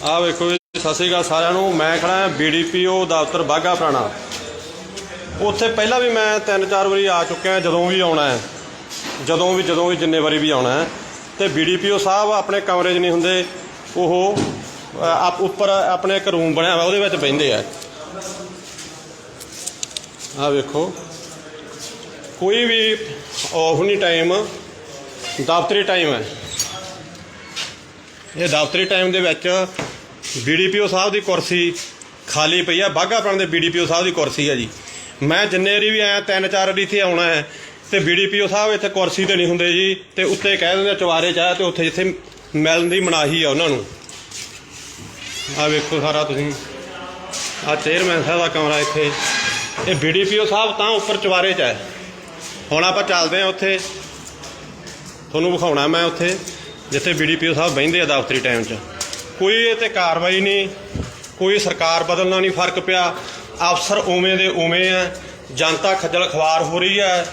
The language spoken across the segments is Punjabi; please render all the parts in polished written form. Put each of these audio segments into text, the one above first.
ਆ ਵੇਖੋ ਜੀ, ਸਤਿ ਸ਼੍ਰੀ ਅਕਾਲ ਸਾਰਿਆਂ ਨੂੰ। मैं खड़ा BDPO दफ्तर बाघा पुराना। ਉੱਥੇ ਪਹਿਲਾਂ ਵੀ मैं 3-4 ਵਾਰੀ आ चुकिया। ਜਦੋਂ ਵੀ ਆਉਣਾ ਹੈ, ਜਦੋਂ ਵੀ ਜਿੰਨੇ ਵਾਰੀ ਵੀ ਆਉਣਾ ਹੈ ਤੇ BDPO ਸਾਹਿਬ ਆਪਣੇ ਕਮਰੇ 'ਚ ਨਹੀਂ ਹੁੰਦੇ। ਉਹ ਉੱਪਰ ਆਪਣੇ ਇੱਕ रूम ਬਣਿਆ ਵਾ, ਉਹਦੇ ਵਿੱਚ ਬਹਿੰਦੇ ਆ। ਆ ਵੇਖੋ, ਕੋਈ ਵੀ ਆਫ ਨਹੀਂ टाइम, दफ्तरी टाइम है। ये दफ्तरी टाइम ਦੇ ਵਿੱਚ BDPO ਸਾਹਿਬ ਦੀ ਕੁਰਸੀ ਖਾਲੀ ਪਈ ਆ। ਬਾਘਾ ਪੁਰਾਣਾ ਦੇ BDPO ਸਾਹਿਬ ਦੀ ਕੁਰਸੀ ਹੈ ਜੀ। ਮੈਂ ਜਿੰਨੇ ਵਾਰੀ ਵੀ ਆਇਆ 3-4 ਵਾਰੀ ਇੱਥੇ ਆਉਣਾ ਹੈ ਤੇ BDPO ਸਾਹਿਬ ਇੱਥੇ ਕੁਰਸੀ ਤੇ ਨਹੀਂ ਹੁੰਦੇ ਜੀ, ਤੇ ਉੱਤੇ ਕਹਿ ਦਿੰਦੇ ਚੁਬਾਰੇ 'ਚ ਆ, ਤੇ ਉੱਥੇ ਜਿੱਥੇ ਮਿਲਣ ਦੀ ਮਨਾਹੀ ਆ ਉਹਨਾਂ ਨੂੰ। ਆ ਵੇਖੋ ਸਾਰਾ ਤੁਸੀਂ, ਆ ਚੇਅਰਮੈਨ ਸਾਹਿਬ ਦਾ ਕਮਰਾ ਇੱਥੇ। ਇਹ BDPO ਸਾਹਿਬ ਤਾਂ ਉੱਪਰ ਚੁਬਾਰੇ 'ਚ ਹੈ। ਹੁਣ ਆਪਾਂ ਚੱਲਦੇ ਹਾਂ ਉੱਥੇ, ਤੁਹਾਨੂੰ ਵਿਖਾਉਣਾ ਮੈਂ ਉੱਥੇ ਜਿੱਥੇ BDPO ਸਾਹਿਬ ਬਹਿੰਦੇ ਆ ਦਫ਼ਤਰੀ ਟਾਈਮ 'ਚ। ਕੋਈ ਇਹ 'ਤੇ ਕਾਰਵਾਈ ਨਹੀਂ, ਕੋਈ ਸਰਕਾਰ ਬਦਲਣਾ ਨਹੀਂ ਫਰਕ ਪਿਆ। ਅਫਸਰ ਉਵੇਂ ਦੇ ਉਵੇਂ ਆ, ਜਨਤਾ ਖੱਜਲ ਖਵਾਰ ਹੋ ਰਹੀ ਹੈ,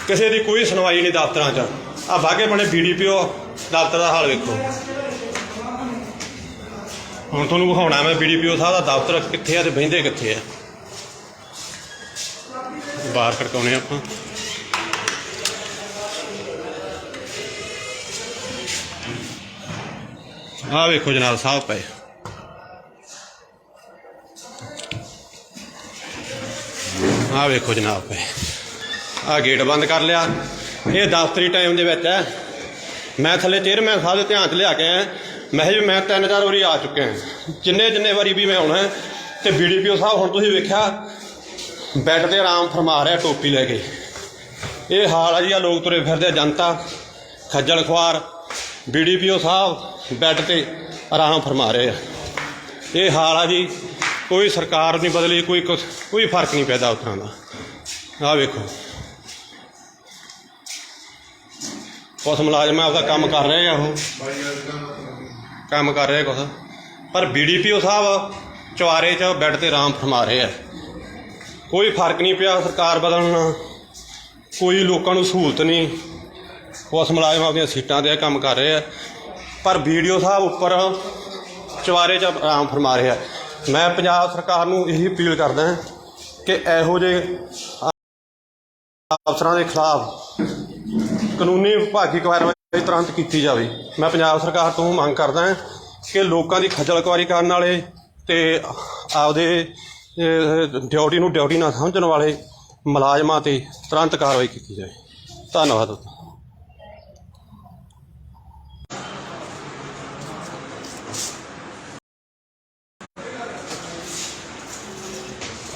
ਕਿਸੇ ਦੀ ਕੋਈ ਸੁਣਵਾਈ ਨਹੀਂ ਦਫ਼ਤਰਾਂ 'ਚ। ਆ ਬਾਘੇ ਪੁਰਾਣੇ BDPO ਦਫ਼ਤਰ ਦਾ ਹਾਲ ਵੇਖੋ। ਹੁਣ ਤੁਹਾਨੂੰ ਵਿਖਾਉਣਾ ਮੈਂ BDPO ਸਾਹਿਬ ਦਾ ਦਫ਼ਤਰ ਕਿੱਥੇ ਆ ਤੇ ਬਹਿੰਦੇ ਕਿੱਥੇ ਆ। ਬਾਹਰ ਖੜਕਾਉਣੇ ਆਪਾਂ। ਆ ਵੇਖੋ ਜਨਾਬ ਸਾਹਿਬ ਪਏ। ਆ ਵੇਖੋ ਜਨਾਬ ਪਏ। ਆ ਗੇਟ ਬੰਦ ਕਰ ਲਿਆ। ਇਹ ਦਫ਼ਤਰੀ ਟਾਈਮ ਦੇ ਵਿੱਚ ਹੈ। ਮੈਂ ਥੱਲੇ ਚੇਅਰਮੈਨ ਸਾਹਿਬ ਦੇ ਧਿਆਨ 'ਚ ਲਿਆ ਕੇ ਆਇਆ। ਮੈਂ ਜੀ ਮੈਂ 3-4 ਵਾਰੀ ਆ ਚੁੱਕਿਆ। ਜਿੰਨੇ ਵਾਰੀ ਵੀ ਮੈਂ ਆਉਣਾ ਤੇ BDPO ਸਾਹਿਬ ਹੁਣ ਤੁਸੀਂ ਵੇਖਿਆ ਬੈੱਡ 'ਤੇ ਆਰਾਮ ਫਰਮਾ ਰਿਹਾ ਟੋਪੀ ਲੈ ਕੇ। ਇਹ ਹਾਲ ਆ ਜੀ। ਆ ਲੋਕ ਤੁਰੇ ਫਿਰਦੇ, ਜਨਤਾ ਖੱਜਲ ਖੁਆਰ। BDPO ਸਾਹਿਬ ਬੈੱਡ 'ਤੇ ਆਰਾਮ ਫਰਮਾ ਰਹੇ ਆ। ਇਹ ਹਾਲ ਆ ਜੀ। ਕੋਈ ਸਰਕਾਰ ਨਹੀਂ ਬਦਲੀ, ਕੋਈ ਫਰਕ ਨਹੀਂ ਪੈਦਾ ਉੱਥਾਂ ਦਾ। ਆਹ ਵੇਖੋ, ਕੁਛ ਮੁਲਾਜ਼ਮ ਆਪਦਾ ਕੰਮ ਕਰ ਰਹੇ ਆ, ਉਹ ਕੰਮ ਕਰ ਰਹੇ ਕੁਛ, ਪਰ BDPO ਸਾਹਿਬ ਚੁਬਾਰੇ 'ਚ ਬੈੱਡ 'ਤੇ ਆਰਾਮ ਫਰਮਾ ਰਹੇ ਆ। ਕੋਈ ਫਰਕ ਨਹੀਂ ਪਿਆ ਸਰਕਾਰ ਬਦਲਣ ਨਾਲ, ਕੋਈ ਲੋਕਾਂ ਨੂੰ ਸਹੂਲਤ ਨਹੀਂ। ਕੁਛ ਮੁਲਾਜ਼ਮ ਆਪਦੀਆਂ ਸੀਟਾਂ 'ਤੇ ਕੰਮ ਕਰ ਰਹੇ ਆ, ਪਰ BDPO ਸਾਹਿਬ ਉੱਪਰ ਚੁਬਾਰੇ 'ਚ ਆਰਾਮ ਫਰਮਾ ਰਹੇ ਆ। ਮੈਂ ਪੰਜਾਬ ਸਰਕਾਰ ਨੂੰ ਇਹੀ ਅਪੀਲ ਕਰਦਾ ਕਿ ਇਹੋ ਜਿਹੇ ਅਫਸਰਾਂ ਦੇ ਖਿਲਾਫ ਕਾਨੂੰਨੀ ਵਿਭਾਗੀ ਕਾਰਵਾਈ ਤੁਰੰਤ ਕੀਤੀ ਜਾਵੇ। ਮੈਂ ਪੰਜਾਬ ਸਰਕਾਰ ਤੋਂ ਮੰਗ ਕਰਦਾ ਕਿ ਲੋਕਾਂ ਦੀ ਖੱਜਲ ਖੁਆਰੀ ਕਰਨ ਵਾਲੇ ਤੇ ਆਪਦੇ ਡਿਊਟੀ ਨੂੰ ਡਿਊਟੀ ਨਾ ਸਮਝਣ ਵਾਲੇ ਮੁਲਾਜ਼ਮਾਂ 'ਤੇ ਤੁਰੰਤ ਕਾਰਵਾਈ ਕੀਤੀ ਜਾਵੇ। ਧੰਨਵਾਦ।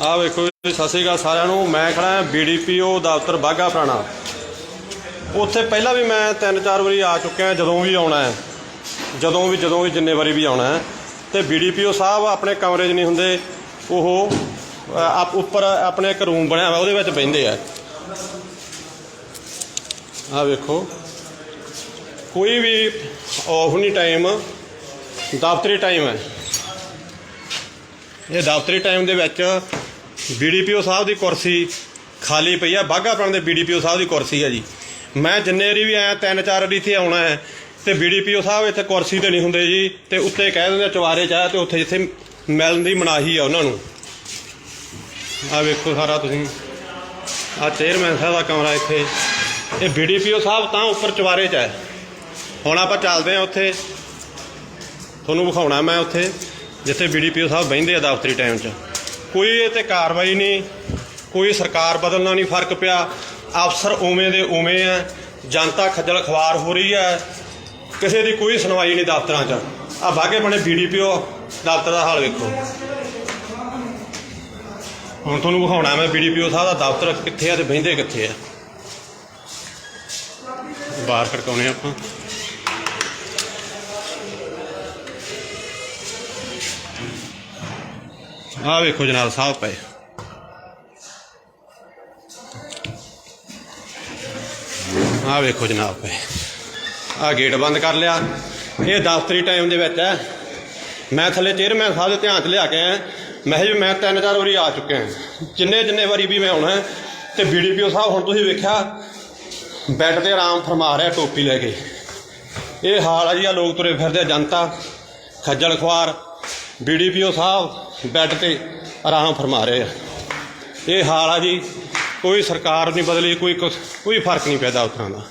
ਆ ਵੇਖੋ ਜੀ, ਸਤਿ ਸ਼੍ਰੀ ਅਕਾਲ ਸਾਰਿਆਂ ਨੂੰ। ਮੈਂ ਖੜਾ BDPO ਦਫ਼ਤਰ ਬਾਘਾ ਪੁਰਾਣਾ। ਉੱਥੇ ਪਹਿਲਾਂ ਵੀ ਮੈਂ 3-4 ਵਾਰੀ ਆ ਚੁੱਕਿਆ। ਜਦੋਂ ਵੀ ਆਉਣਾ ਹੈ, ਜਦੋਂ ਵੀ ਜਿੰਨੇ ਵਾਰੀ ਵੀ ਆਉਣਾ ਹੈ ਤੇ BDPO ਸਾਹਿਬ ਆਪਣੇ ਕਮਰੇ 'ਚ ਨਹੀਂ ਹੁੰਦੇ। ਉਹ ਉੱਪਰ ਆਪਣੇ ਇੱਕ रूम ਬਣਿਆ ਵਾ, ਉਹਦੇ ਵਿੱਚ ਬਹਿੰਦੇ ਆ। ਆ ਵੇਖੋ, ਕੋਈ ਵੀ ਆਫ ਨਹੀਂ टाइम, दफ्तरी टाइम है। ਇਹ ਦਫ਼ਤਰੀ ਟਾਈਮ ਦੇ ਵਿੱਚ BDPO ਸਾਹਿਬ ਦੀ ਕੁਰਸੀ ਖਾਲੀ ਪਈ ਆ। ਬਾਘਾ ਪੁਰਾਣਾ ਦੇ BDPO ਸਾਹਿਬ ਦੀ ਕੁਰਸੀ ਹੈ ਜੀ। ਮੈਂ ਜਿੰਨੇ ਵਾਰੀ ਵੀ ਆਇਆ 3-4 ਵਾਰੀ ਇੱਥੇ ਆਉਣਾ ਹੈ ਤੇ BDPO ਸਾਹਿਬ ਇੱਥੇ ਕੁਰਸੀ ਤੇ ਨਹੀਂ ਹੁੰਦੇ ਜੀ, ਤੇ ਉੱਤੇ ਕਹਿ ਦਿੰਦੇ ਚੁਬਾਰੇ 'ਚ ਆ, ਤੇ ਉੱਥੇ ਜਿੱਥੇ ਮਿਲਣ ਦੀ ਮਨਾਹੀ ਆ ਉਹਨਾਂ ਨੂੰ। ਆ ਵੇਖੋ ਸਾਰਾ ਤੁਸੀਂ, ਆ ਚੇਅਰਮੈਨ ਸਾਹਿਬ ਦਾ ਕਮਰਾ ਇੱਥੇ। ਇਹ BDPO ਸਾਹਿਬ ਤਾਂ ਉੱਪਰ ਚੁਬਾਰੇ 'ਚ ਹੈ। ਹੁਣ ਆਪਾਂ ਚੱਲਦੇ ਹਾਂ ਉੱਥੇ, ਤੁਹਾਨੂੰ ਵਿਖਾਉਣਾ ਮੈਂ ਉੱਥੇ ਜਿੱਥੇ BDPO ਸਾਹਿਬ ਬਹਿੰਦੇ ਆ ਦਫ਼ਤਰੀ ਟਾਈਮ 'ਚ। ਕੋਈ ਇਹ 'ਤੇ ਕਾਰਵਾਈ ਨਹੀਂ, ਕੋਈ ਸਰਕਾਰ ਬਦਲਣਾ ਨਹੀਂ ਫਰਕ ਪਿਆ। ਅਫਸਰ ਉਵੇਂ ਦੇ ਉਵੇਂ ਆ, ਜਨਤਾ ਖੱਜਲ ਖਵਾਰ ਹੋ ਰਹੀ ਹੈ, ਕਿਸੇ ਦੀ ਕੋਈ ਸੁਣਵਾਈ ਨਹੀਂ ਦਫ਼ਤਰਾਂ 'ਚ। ਆ ਬਾਘੇ ਪੁਰਾਣੇ BDPO ਦਫ਼ਤਰ ਦਾ ਹਾਲ ਵੇਖੋ। ਹੁਣ ਤੁਹਾਨੂੰ ਵਿਖਾਉਣਾ ਮੈਂ BDPO ਸਾਹਿਬ ਦਾ ਦਫ਼ਤਰ ਕਿੱਥੇ ਆ ਤੇ ਬਹਿੰਦੇ ਕਿੱਥੇ ਆ। ਬਾਹਰ ਖੜਕਾਉਣੇ ਆਪਾਂ। ਆ ਵੇਖੋ ਜਨਾਬ ਸਾਹਿਬ ਪਏ। ਆ ਵੇਖੋ ਜਨਾਬ ਪਏ। ਆ ਗੇਟ ਬੰਦ ਕਰ ਲਿਆ। ਇਹ ਦਫ਼ਤਰੀ ਟਾਈਮ ਦੇ ਵਿੱਚ ਹੈ। ਮੈਂ ਥੱਲੇ ਚੇਅਰਮੈਨ ਸਾਹਿਬ ਦੇ ਧਿਆਨ 'ਚ ਲਿਆ ਕੇ ਆਇਆ। ਮੈਂ ਜੀ ਮੈਂ 3-4 ਵਾਰੀ ਆ ਚੁੱਕਿਆ। ਜਿੰਨੇ ਵਾਰੀ ਵੀ ਮੈਂ ਆਉਣਾ ਤੇ BDPO ਸਾਹਿਬ ਹੁਣ ਤੁਸੀਂ ਵੇਖਿਆ ਬੈੱਡ 'ਤੇ ਆਰਾਮ ਫਰਮਾ ਰਿਹਾ ਟੋਪੀ ਲੈ ਕੇ। ਇਹ ਹਾਲ ਆ ਜੀ। ਆ ਲੋਕ ਤੁਰੇ ਫਿਰਦੇ, ਜਨਤਾ खज्जल खुआर BDPO साहब बैड ते आराम फरमा रहे हैं। ये हाल है जी, कोई सरकार नहीं बदली, कोई फर्क नहीं पैदा उस तरह का।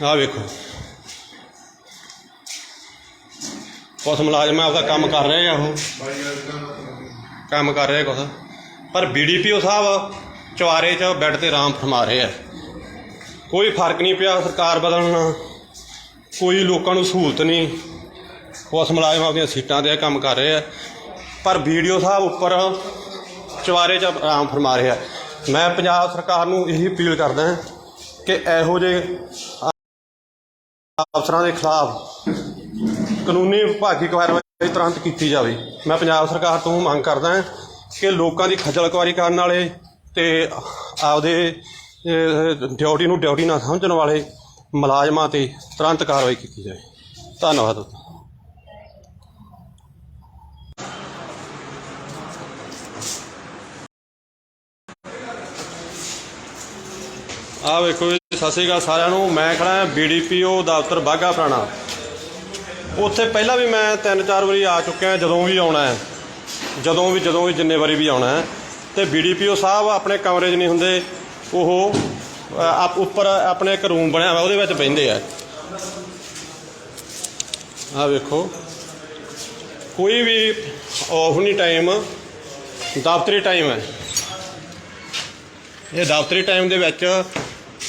आ वेखो कुछ मुलाजम आपका काम कर रहे हैं, काम कर रहे कुछ, पर BDPO साहब चवारे च बैड ते आराम फरमा रहे हैं। कोई फर्क नहीं पिया सरकार बदलना, कोई लोगों को सहूलत नहीं। पुलिस मुलाजम अपनी सीटां ते काम कर रहे हैं, पर BDO साहब उपर चवारे च आराम फरमा रहे हैं। मैं पंजाब सरकार नूं यही अपील करदा कि इहो जे अफसरां दे खिलाफ कानूनी विभागी कार्रवाई तुरंत की जाए। मैं पंजाब सरकार तो मंग करदा कि लोगों की खज्जल खुआरी करने वाले ते आपदे ड्यूटी नूं ड्यूटी ना समझण वाले मुलाजमां ते तुरंत कार्रवाई की जाए। धन्नवाद। आ वेखो सत श्री अकाल सारिਆਂ ਨੂੰ। मैं खड़ा BDPO दफ्तर बाघा पुराना। उत्थे पहला भी मैं 3-4 वारी आ चुकिया, जदों भी आना है, जदों भी जिन्ने वारी भी आना है। तो BDPO साहब अपने कमरे च नहीं होंदे, वो उपर अपने एक रूम बनया हुआ उहदे विच बहिंदे आ। आ वेखो कोई भी ऑफ नहीं टाइम, दफ्तरी टाइम है। ये दफ्तरी टाइम दे विच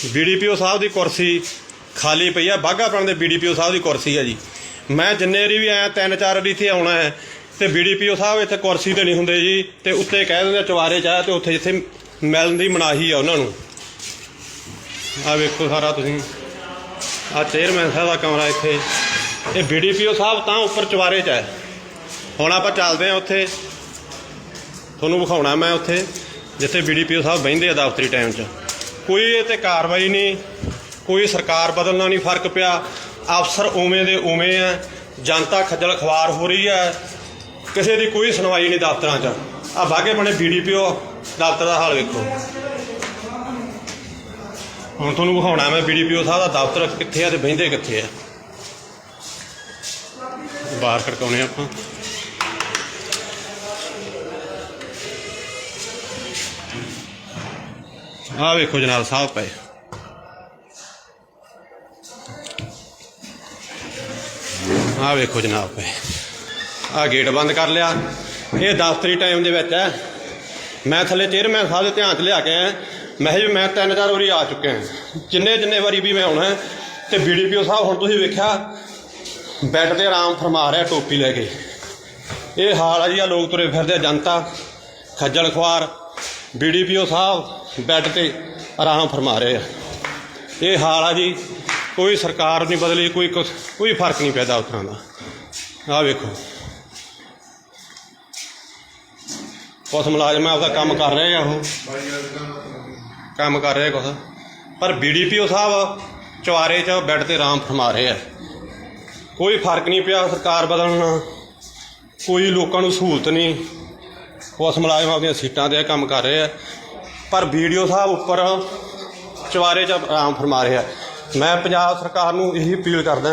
BDPO साहब की कुर्सी खाली पई है। बाघा पुराने BDPO साहब की कुर्सी है जी। मैं जिन्ने वारी भी आया 3-4 वारी इत्थे आउणा है, तो BDPO साहब इत्थे कुर्सी ते नहीं हुंदे जी, तो उत्ते कह दिंदे चवारे च है, तो उत्थे जिथे मिलण दी मनाही है उन्हां नूं। आ वेखो सारा तुसीं, आ चेयरमैन साहब का कमरा इत्थे, ये BDPO साहब तां उपर चवारे च है। हुण आपां चलदे हां उत्थे, तुहानूं विखाउणा मैं उत्थे जिथे BDPO साहब बहिंदे आ दफ्तरी टाइम च। कोई इत्थे कार्रवाई नहीं, कोई सरकार बदलना नहीं फर्क पिया, अफसर उवें दे उवें है, जनता खज्जल खुआर हो रही है, किसी की कोई सुनवाई नहीं दफ्तर च। आ बाघे बने BDPO दफ्तर का हाल वेखो। हुण तुहानूं विखाउणा मैं BDPO साहब का दफ्तर कित्थे है ते बहिंदे कित्थे है। बाहर खड़काउने आपां। आ वेखो जनाब साहब पे, आ वेखो जनाब पे, आ गेट बंद कर लिया। ये दफ्तरी टाइम दे विच है। मैं थले चेयरमैन साहब के ध्यान च लिया के आया, मैं 3-4 वारी आ चुके हैं, जिन्ने वारी भी मैं आना है। तो BDPO साहब हुण तुसीं वेख्या बैड ते आराम फरमा रहा टोपी लैके। ये हाल है जी, आ लोग तुरे फिरदे, जनता खज्जल खुआर BDPO साहब बैड ते आराम फरमा रहे हैं। ये हाल है जी, कोई सरकार नहीं बदली, कोई फर्क नहीं पैदा उस तरह का। आ वेखो कुछ मुलाजम आपका काम कर रहे हैं, वो काम कर रहे कुछ, पर BDPO साहब चवारे च बैड ते आराम फरमा रहे हैं। कोई फर्क नहीं पिया सरकार बदलना, कोई लोगों को सहूलत नहीं। पुलिस मुलाजम अपनी सीटां ते काम कर रहे हैं, पर BDO साहब उपर चवारे च आराम फरमा रहे हैं। मैं पंजाब सरकार नूं यही अपील करदा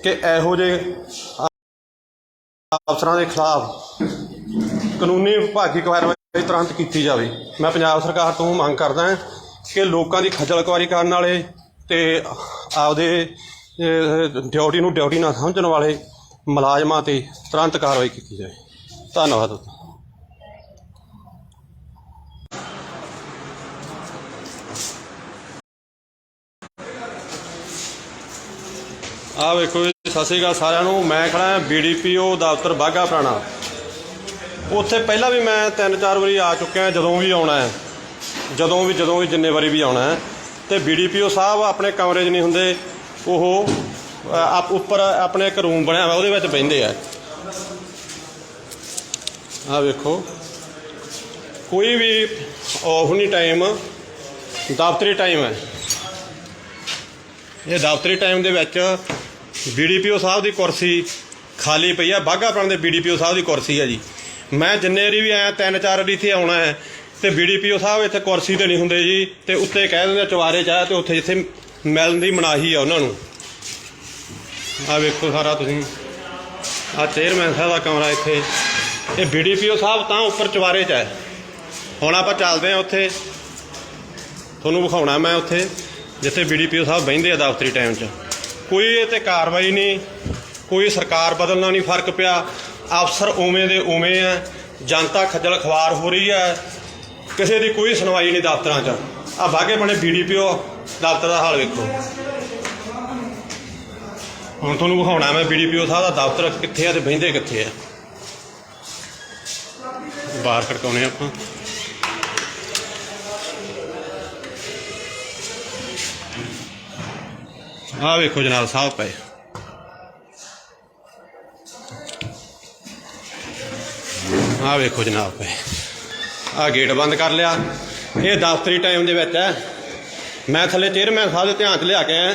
कि इहो जे अफसरां दे खिलाफ कानूनी विभागी कार्रवाई तुरंत की जाए। मैं पंजाब सरकार तो मंग करदा कि लोगों की खज्जल खुआरी करने वाले ते आपदे ड्यूटी नूं ड्यूटी ना समझण वाले मुलाजमां ते तुरंत कार्रवाई की जाए। धन्नवाद। आ वेखो सत श्री अकाल सारिਆਂ ਨੂੰ। मैं खड़ा BDPO दफ्तर बाघा पुराना। उत्थे पहला भी मैं 3-4 वारी आ चुकिया, जदों भी आना है, जदों भी जिन्ने वारी भी आना है। तो BDPO साहब अपने कमरे च नहीं होंदे, वो उपर अपने एक रूम बनया हुआ उहदे विच बहिंदे आ। आ वेखो कोई भी ऑफ नहीं टाइम, दफ्तरी टाइम है। ये दफ्तरी टाइम दे विच BDPO साहब की कुर्सी खाली पई है। बाघा पुराने BDPO साहब की कुर्सी है जी। मैं जिन्ने वारी भी आया 3-4 वारी इत्थे आउणा है, तो BDPO साहब इत्थे कुर्सी ते नहीं हुंदे जी, तो उत्ते कह दिंदे चवारे च है, तो उत्थे जिथे मिलण दी मनाही है उन्हां नूं। आ वेखो सारा तुसीं, ਆ ਚੇਅਰਮੈਨ ਸਾਹਿਬ ਦਾ ਕਮਰਾ ਇੱਥੇ। ਇਹ BDPO ਸਾਹਿਬ ਤਾਂ ਉੱਪਰ ਚੁਬਾਰੇ 'ਚ ਹੈ। ਹੁਣ ਆਪਾਂ ਚੱਲਦੇ ਹਾਂ ਉੱਥੇ, ਤੁਹਾਨੂੰ ਵਿਖਾਉਣਾ ਮੈਂ ਉੱਥੇ ਜਿੱਥੇ BDPO ਸਾਹਿਬ ਬਹਿੰਦੇ ਆ ਦਫ਼ਤਰੀ ਟਾਈਮ 'ਚ। ਕੋਈ ਇਹ 'ਤੇ ਕਾਰਵਾਈ ਨਹੀਂ, ਕੋਈ ਸਰਕਾਰ ਬਦਲਣਾ ਨਹੀਂ ਫਰਕ ਪਿਆ, ਅਫਸਰ ਉਵੇਂ ਦੇ ਉਵੇਂ ਆ, ਜਨਤਾ ਖੱਜਲ ਖਵਾਰ ਹੋ ਰਹੀ ਹੈ, ਕਿਸੇ ਦੀ ਕੋਈ ਸੁਣਵਾਈ ਨਹੀਂ ਦਫ਼ਤਰਾਂ 'ਚ। ਆ ਬਾਗੇ ਬਣੇ BDPO ਦਫ਼ਤਰ ਦਾ ਹਾਲ ਵੇਖੋ। ਹੁਣ ਤੁਹਾਨੂੰ ਵਿਖਾਉਣਾ ਮੈਂ BDPO ਸਾਹਿਬ ਦਾ ਦਫ਼ਤਰ ਕਿੱਥੇ ਆ ਤੇ ਬਹਿੰਦੇ ਕਿੱਥੇ ਆ। ਬਾਹਰ ਖੜਕਾਉਣੇ ਆਪਾਂ। ਆਹ ਵੇਖੋ ਜਨਾਬ ਸਾਹਿਬ ਪਏ। ਆਹ ਵੇਖੋ ਜਨਾਬ ਪਏ। ਆਹ ਗੇਟ ਬੰਦ ਕਰ ਲਿਆ। ਇਹ ਦਫ਼ਤਰੀ ਟਾਈਮ ਦੇ ਵਿੱਚ ਹੈ। ਮੈਂ ਥੱਲੇ ਚੇਅਰਮੈਨ ਸਾਹਿਬ ਦੇ ਧਿਆਨ 'ਚ ਲਿਆ ਕੇ ਆਇਆ।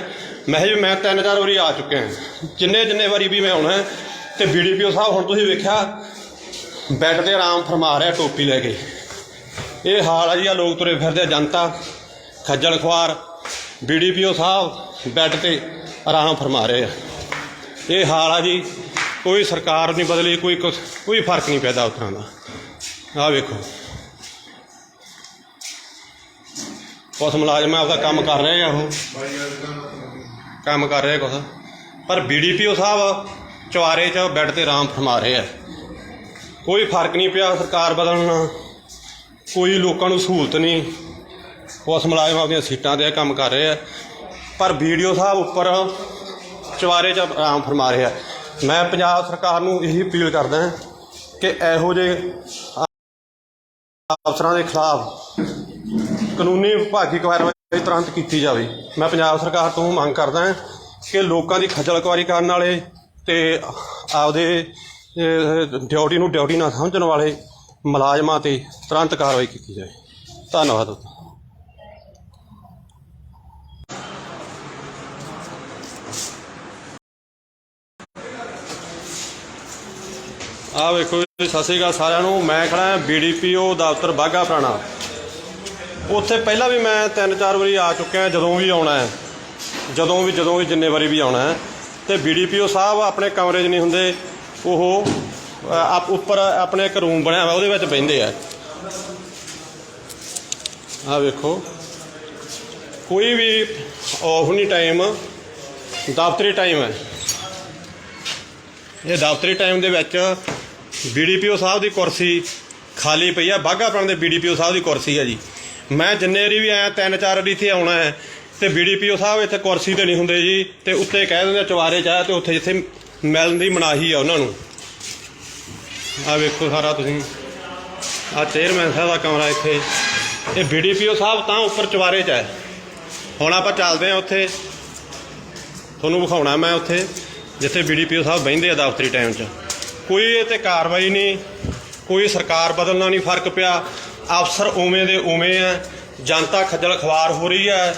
ਮੈਂ ਕਿਹਾ ਜੀ ਮੈਂ 3-4 ਵਾਰੀ ਆ ਚੁੱਕਿਆ, ਜਿੰਨੇ ਵਾਰੀ ਵੀ ਮੈਂ ਆਉਣਾ। ਤੇ BDPO ਸਾਹਿਬ ਹੁਣ ਤੁਸੀਂ ਵੇਖਿਆ ਬੈੱਡ 'ਤੇ ਆਰਾਮ ਫਰਮਾ ਰਿਹਾ ਟੋਪੀ ਲੈ ਕੇ। ਇਹ ਹਾਲ ਆ ਜੀ। ਆ ਲੋਕ ਤੁਰੇ ਫਿਰਦੇ, ਜਨਤਾ ਖੱਜਲ ਖੁਆਰ। BDPO ਸਾਹਿਬ ਬੈੱਡ 'ਤੇ ਆਰਾਮ ਫਰਮਾ ਰਹੇ ਆ। ਇਹ ਹਾਲ ਆ ਜੀ। ਕੋਈ ਸਰਕਾਰ ਨਹੀਂ ਬਦਲੀ, ਕੋਈ ਫਰਕ ਨਹੀਂ ਪੈਦਾ ਉਸ ਤਰ੍ਹਾਂ ਦਾ। ਆਹ ਵੇਖੋ ਕੁਛ ਮੁਲਾਜ਼ਮ ਆਪਦਾ ਕੰਮ ਕਰ ਰਹੇ ਆ, ਉਹ ਕੰਮ ਕਰ ਰਹੇ ਕੁਛ, ਪਰ BDPO ਸਾਹਿਬ ਚੁਬਾਰੇ 'ਚ ਬੈੱਡ 'ਤੇ ਆਰਾਮ ਫਰਮਾ ਰਹੇ ਆ। ਕੋਈ ਫਰਕ ਨਹੀਂ ਪਿਆ ਸਰਕਾਰ ਬਦਲਣ ਨਾਲ, ਕੋਈ ਲੋਕਾਂ ਨੂੰ ਸਹੂਲਤ ਨਹੀਂ। ਉਸ ਮੁਲਾਜ਼ਮ ਆਪਦੀਆਂ ਸੀਟਾਂ 'ਤੇ ਕੰਮ ਕਰ ਰਹੇ ਆ, ਪਰ BDPO ਸਾਹਿਬ ਉੱਪਰ ਚੁਬਾਰੇ 'ਚ ਆਰਾਮ ਫਰਮਾ ਰਹੇ ਆ। ਮੈਂ ਪੰਜਾਬ ਸਰਕਾਰ ਨੂੰ ਇਹੀ ਅਪੀਲ ਕਰਦਾ ਕਿ ਇਹੋ ਜਿਹੇ ਅਫਸਰਾਂ ਦੇ ਖਿਲਾਫ ਕਾਨੂੰਨੀ ਵਿਭਾਗੀ ਕਾਰਵਾਈ ਤੁਰੰਤ ਕੀਤੀ ਜਾਵੇ। ਮੈਂ ਪੰਜਾਬ ਸਰਕਾਰ ਤੋਂ ਮੰਗ ਕਰਦਾ ਕਿ ਲੋਕਾਂ ਦੀ ਖੱਜਲ ਖੁਆਰੀ ਕਰਨ ਵਾਲੇ ਤੇ ਆਪਦੇ ਡਿਊਟੀ ਨੂੰ ਡਿਊਟੀ ਨਾ ਸਮਝਣ ਵਾਲੇ ਮੁਲਾਜ਼ਮਾਂ 'ਤੇ ਤੁਰੰਤ ਕਾਰਵਾਈ ਕੀਤੀ ਜਾਵੇ। ਧੰਨਵਾਦ। ਆਹ ਵੇਖੋ ਜੀ, ਸਤਿ ਸ਼੍ਰੀ ਅਕਾਲ ਸਾਰਿਆਂ ਨੂੰ। ਮੈਂ ਖੜਾ BDPO ਦਫ਼ਤਰ ਬਾਘਾ ਪੁਰਾਣਾ। ਉੱਥੇ ਪਹਿਲਾਂ ਵੀ ਮੈਂ 3-4 ਵਾਰੀ ਆ ਚੁੱਕਿਆ, ਜਦੋਂ ਵੀ ਆਉਣਾ ਹੈ, ਜਦੋਂ ਵੀ ਜਿੰਨੇ ਵਾਰੀ ਵੀ ਆਉਣਾ ਹੈ। ਤੇ BDPO ਸਾਹਿਬ ਆਪਣੇ ਕਮਰੇ 'ਚ ਨਹੀਂ ਹੁੰਦੇ, ਉਹ ਉੱਪਰ ਆਪਣੇ ਇੱਕ ਰੂਮ ਬਣਿਆ ਹੋਇਆ ਉਹਦੇ ਵਿੱਚ ਬਹਿੰਦੇ ਆ। ਆਹ ਵੇਖੋ ਕੋਈ ਵੀ ਆਫ ਨਹੀਂ ਟਾਈਮ, ਦਫ਼ਤਰੀ ਟਾਈਮ ਹੈ। ਇਹ ਦਫ਼ਤਰੀ ਟਾਈਮ ਦੇ ਵਿੱਚ BDPO ਸਾਹਿਬ ਦੀ ਕੁਰਸੀ ਖਾਲੀ ਪਈ ਆ। ਬਾਘਾ ਪੁਰਾਣਾ ਦੇ BDPO ਸਾਹਿਬ ਦੀ ਕੁਰਸੀ ਹੈ ਜੀ। ਮੈਂ ਜਿੰਨੇ ਵਾਰੀ ਵੀ ਆਇਆ 3-4 ਵਾਰੀ ਇੱਥੇ ਆਉਣਾ ਹੈ, ਤੇ BDPO ਸਾਹਿਬ ਇੱਥੇ ਕੁਰਸੀ 'ਤੇ ਨਹੀਂ ਹੁੰਦੇ ਜੀ, ਤੇ ਉੱਤੇ ਕਹਿ ਦਿੰਦੇ ਚੁਬਾਰੇ 'ਚ ਆ, ਤੇ ਉੱਥੇ ਜਿੱਥੇ ਮਿਲਣ ਦੀ ਮਨਾਹੀ ਆ ਉਹਨਾਂ ਨੂੰ। ਆਹ ਵੇਖੋ ਸਾਰਾ ਤੁਸੀਂ। ਆਹ ਚੇਅਰਮੈਨ ਸਾਹਿਬ ਦਾ ਕਮਰਾ ਇੱਥੇ। ਇਹ BDPO ਸਾਹਿਬ ਤਾਂ ਉੱਪਰ ਚੁਬਾਰੇ 'ਚ ਹੈ। ਹੁਣ ਆਪਾਂ ਚੱਲਦੇ ਹਾਂ ਉੱਥੇ, ਤੁਹਾਨੂੰ ਵਿਖਾਉਣਾ ਮੈਂ ਉੱਥੇ ਜਿੱਥੇ BDPO ਸਾਹਿਬ ਬਹਿੰਦੇ ਆ ਦਫ਼ਤਰੀ ਟਾਈਮ 'ਚ। ਕੋਈ ਇਹ 'ਤੇ ਕਾਰਵਾਈ ਨਹੀਂ, ਕੋਈ ਸਰਕਾਰ ਬਦਲਣਾ ਨਹੀਂ ਫਰਕ ਪਿਆ, ਅਫਸਰ ਉਵੇਂ ਦੇ ਉਵੇਂ ਆ, ਜਨਤਾ ਖੱਜਲ ਖਵਾਰ ਹੋ ਰਹੀ ਹੈ,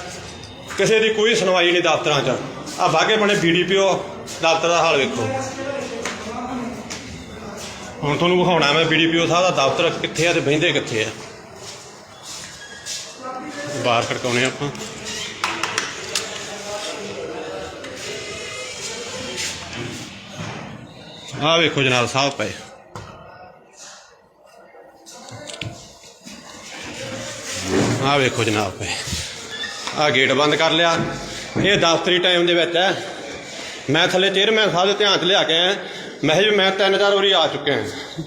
ਕਿਸੇ ਦੀ ਕੋਈ ਸੁਣਵਾਈ ਨਹੀਂ ਦਫ਼ਤਰਾਂ 'ਚ। ਆ ਬਾਗੇ ਬਣੇ BDPO ਦਫ਼ਤਰ ਦਾ ਹਾਲ ਵੇਖੋ। ਹੁਣ ਤੁਹਾਨੂੰ ਵਿਖਾਉਣਾ ਮੈਂ BDPO ਸਾਹਿਬ ਦਾ ਦਫ਼ਤਰ ਕਿੱਥੇ ਆ ਤੇ ਬਹਿੰਦੇ ਕਿੱਥੇ ਆ। ਬਾਹਰ ਖੜਕਾਉਣੇ ਆਪਾਂ। ਆਹ ਵੇਖੋ ਜਨਾਬ ਸਾਹਿਬ ਪਏ। ਆਹ ਵੇਖੋ ਜਨਾਬ ਪਏ। ਆਹ ਗੇਟ ਬੰਦ ਕਰ ਲਿਆ। ਇਹ ਦਫ਼ਤਰੀ ਟਾਈਮ ਦੇ ਵਿੱਚ ਹੈ। ਮੈਂ ਥੱਲੇ ਚੇਅਰਮੈਨ ਸਾਹਿਬ ਦੇ ਧਿਆਨ 'ਚ ਲਿਆ ਕੇ ਆਇਆ। ਮੈਂ ਕਿਹਾ ਜੀ ਮੈਂ 3-4 ਵਾਰੀ ਆ ਚੁੱਕਿਆ,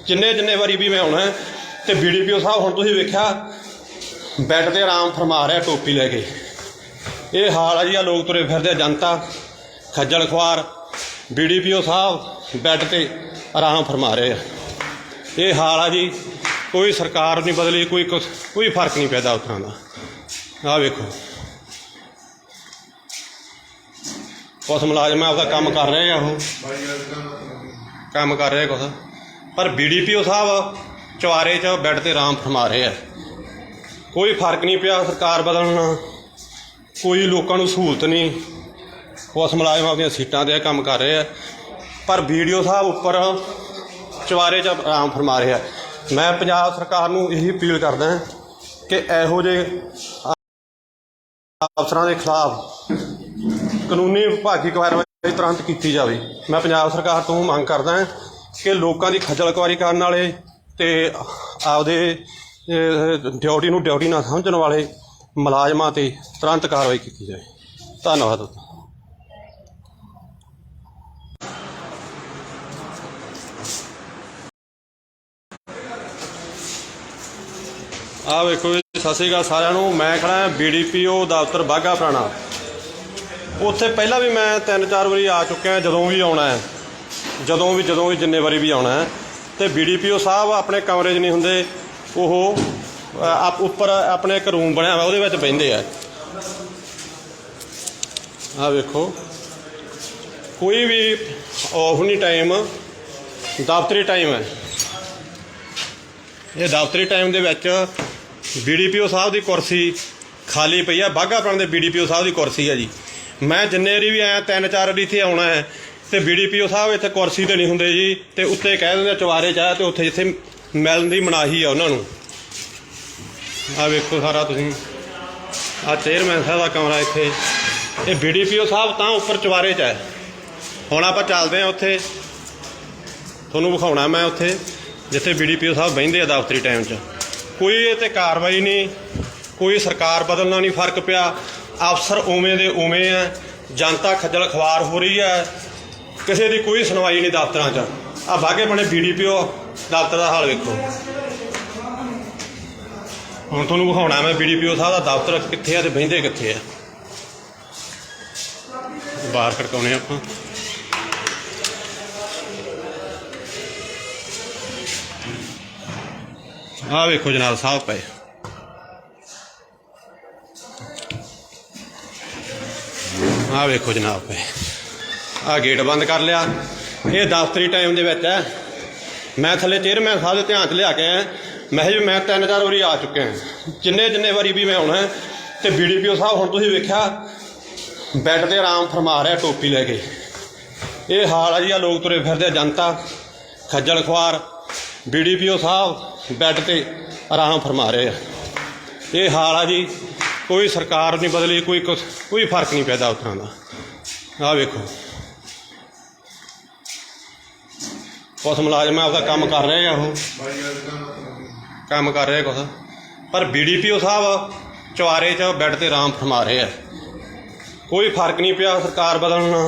ਜਿੰਨੇ ਵਾਰੀ ਵੀ ਮੈਂ ਆਉਣਾ। ਤੇ BDPO ਸਾਹਿਬ ਹੁਣ ਤੁਸੀਂ ਵੇਖਿਆ ਬੈੱਡ 'ਤੇ ਆਰਾਮ ਫਰਮਾ ਰਿਹਾ ਟੋਪੀ ਲੈ ਕੇ। ਇਹ ਹਾਲ ਆ ਜੀ। ਆ ਲੋਕ ਤੁਰੇ ਫਿਰਦੇ, ਜਨਤਾ ਖੱਜਲ ਖੁਆਰ। BDPO ਸਾਹਿਬ ਬੈੱਡ 'ਤੇ ਆਰਾਮ ਫਰਮਾ ਰਹੇ ਆ। ਇਹ ਹਾਲ ਆ ਜੀ। ਕੋਈ ਸਰਕਾਰ ਨਹੀਂ ਬਦਲੀ, ਕੋਈ ਫਰਕ ਨਹੀਂ ਪੈਦਾ ਉਸ ਤਰ੍ਹਾਂ ਦਾ। ਆਹ ਵੇਖੋ ਕੁਛ ਮੁਲਾਜ਼ਮ ਆਪਦਾ ਕੰਮ ਕਰ ਰਹੇ ਆ, ਉਹ ਕੰਮ ਕਰ ਰਹੇ ਕੁਛ, ਪਰ BDPO ਸਾਹਿਬ ਚੁਬਾਰੇ 'ਚ ਬੈੱਡ 'ਤੇ ਆਰਾਮ ਫਰਮਾ ਰਹੇ ਆ। ਕੋਈ ਫਰਕ ਨਹੀਂ ਪਿਆ ਸਰਕਾਰ ਬਦਲਣ ਨਾਲ, ਕੋਈ ਲੋਕਾਂ ਨੂੰ ਸਹੂਲਤ ਨਹੀਂ। ਉਸ ਮੁਲਾਜ਼ਮ ਆਪਦੀਆਂ ਸੀਟਾਂ 'ਤੇ ਕੰਮ ਕਰ ਰਹੇ ਆ, ਪਰ BDPO ਸਾਹਿਬ ਉੱਪਰ ਚੁਬਾਰੇ 'ਚ ਆਰਾਮ ਫਰਮਾ ਰਹੇ ਆ। ਮੈਂ ਪੰਜਾਬ ਸਰਕਾਰ ਨੂੰ ਇਹੀ ਅਪੀਲ ਕਰਦਾ ਕਿ ਇਹੋ ਜਿਹੇ ਅਫਸਰਾਂ ਦੇ ਖਿਲਾਫ ਕਾਨੂੰਨੀ ਵਿਭਾਗੀ ਕਾਰਵਾਈ तुरंत की जाए। मैं पंजाब सरकार तो मंग करदा कि लोगों की खज्जल खुआरी करने वाले ते आपदे ड्यूटी नूं ड्यूटी ना समझण वाले मुलाजमां ते तुरंत कार्रवाई की जाए। धन्नवाद। आ वेखो जी, सत श्री अकाल सारिਆਂ ਨੂੰ। मैं खड़ा BDPO दफ्तर बाघा पुराना। उत्थे पहला भी मैं 3-4 वारी आ चुका है। जदों भी आना है, जदों भी जिन्ने वारी भी आना है तो BDPO साहब अपने कमरे 'च नहीं होंदे। आप उपर अपने एक रूम बनया हुआ उहदे विच बहिंदे आ। आ वेखो, कोई भी ऑफ नहीं टाइम, दफ्तरी टाइम है। ये दफ्तरी टाइम दे विच BDPO साहब की कुर्सी खाली पई है। बाघा पुराना दे BDPO साहब की कुर्सी है जी। मैं जिन्ने वारी भी आया 3-4 वारी इत्थे आउणा है तो BDPO साहब इत्थे कुर्सी ते नहीं हुंदे जी। तो उत्ते कह दिंदे चवारे च तो उत्थे जिथे मिलण दी मनाही है उन्हां नूं। आ वेखो सारा तुसीं, आ चेयरमैन साहब का कमरा इत्थे। ये BDPO साहब तां उपर चवारे च है। हुण आपां चलदे आ उत्थे, तुहानूं विखाउणा मैं उत्थे जिथे BDPO साहब बहिंदे आ दफ्तरी टाइम च। कोई इत्थे कार्रवाई नहीं, कोई सरकार बदलना नहीं फर्क पिया। अफसर उवें दे उवें है, जनता खज्जल खवार हो रही है, किसी की कोई सुनवाई नहीं दफ्तर च। आ बाघे बने BDPO दफ्तर का हाल वेखो। हुण तुहानूं विखाउणा मैं BDPO साहब का दफ्तर कित्थे आ ते बहिंदे कित्थे आ। बाहर खड़काउने आपां। आ वेखो जनाब साहब पे, आ वेखो जनाब पे। आ गेट बंद कर लिया। ये दफ्तरी टाइम दे विच है। मैं थले चेयरमैन साहब के ध्यान च लिया के आया। मैं जी मैं 3-4 वारी आ चुके हैं। जिन्ने वारी भी मैं आउणा है तो BDPO साहब हुण तुसीं वेख्या बैड ते आराम फरमा रहा टोपी लैके। ये हाल है जी। आ लोग तुरे फिरदे, जनता खज्जल खुआर। BDPO साहब बैड ते आराम फरमा रहे हैं। ये हाल है जी। कोई सरकार नहीं बदली, कोई फर्क नहीं पैदा दफ्तरां दा। आ वेखो, कुछ मुलाजम आपका काम कर रहे हैं, वो काम कर रहे कुछ, पर BDPO साहब चवारे च बैड ते आराम फरमा रहे हैं। कोई फर्क नहीं पिया सरकार बदलना,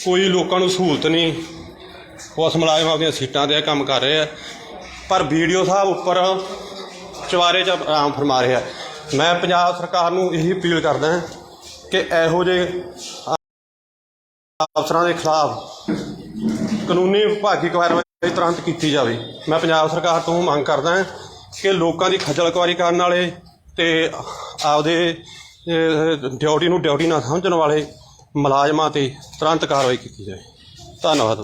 कोई लोगों को सहूलत नहीं। पुलिस मुलाजम अपनी सीटां ते काम कर रहे हैं, पर BDO साहब उपर चवारे च आराम फरमा रहे हैं। मैं पंजाब सरकार नूं यही अपील करदा कि इहो ਜਿਹੇ अफसरां दे खिलाफ कानूनी विभागी कार्रवाई तुरंत की जाए। मैं पंजाब सरकार तो मंग करदा कि लोगों की खज्जल खुआरी करने वाले ते आपदे ड्यूटी नूं ड्यूटी ना समझण वाले मुलाजमां ते तुरंत कार्रवाई की जाए। धन्नवाद।